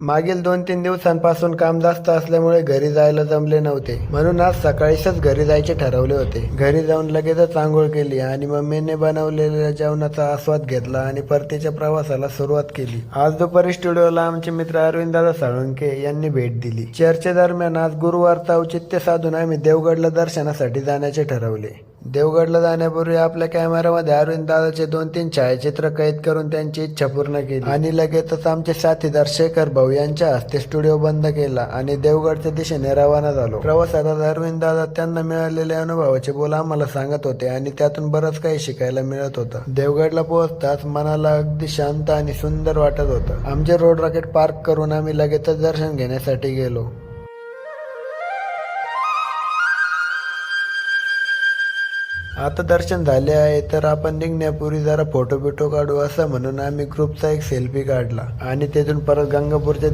मागील 2-3 दिवसांपासून काम जास्त असल्यामुळे घरी जायला जमले नव्हते, म्हणून आज सकाळीच घरी जायचे ठरवले होते. घरी जाऊन लगेचच आंघोळ केली आणि मम्मीने बनवलेल्या जेवणाचा आस्वाद घेतला आणि परतीच्या प्रवासाला सुरुवात केली. आज दुपारी स्टुडिओला आमचे मित्र अरविंददादा साळुंखे यांनी भेट दिली. चर्चेदरम्यान आज गुरुवारचा औचित्य साधून आम्ही देवगडला दर्शनासाठी जाण्याचे ठरवले. देवगडला जाण्यापूर्वी आपल्या कॅमेरामध्ये अरविंददादाचे 2-3 छायाचित्र कैद करून त्यांची इच्छा पूर्ण केली आणि लगेचच आमचे साथीदार शेखर भाऊ यांच्या हस्ते स्टुडिओ बंद केला आणि देवगडच्या दिशेने रवाना झालो. प्रवासात अरविंददादा त्यांना मिळालेल्या अनुभवाचे बोल आम्हाला सांगत होते आणि त्यातून बरंच काही शिकायला मिळत होतं. देवगडला पोहोचताच मनाला अगदी शांत आणि सुंदर वाटत होतं. आमचे रोड रॉकेट पार्क करून आम्ही लगेचच दर्शन घेण्यासाठी गेलो. आता दर्शन झाले आहे तर आपण निघण्यापूर्वी जरा फोटो बिटो काढू असं म्हणून आम्ही ग्रुपचा एक सेल्फी काढला आणि तिथून परत गंगापूरच्या